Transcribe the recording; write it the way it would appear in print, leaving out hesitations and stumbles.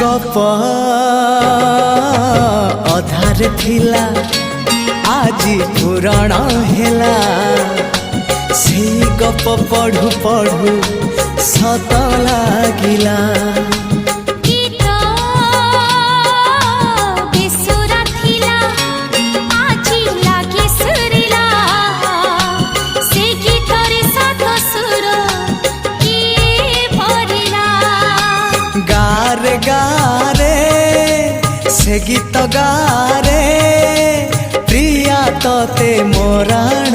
गप अधार थिला आजी पुराण हेला से गप पढ़ु पढ़ु सत लागिला। गारे गारे से गीत गारे प्रिया तोते मोराण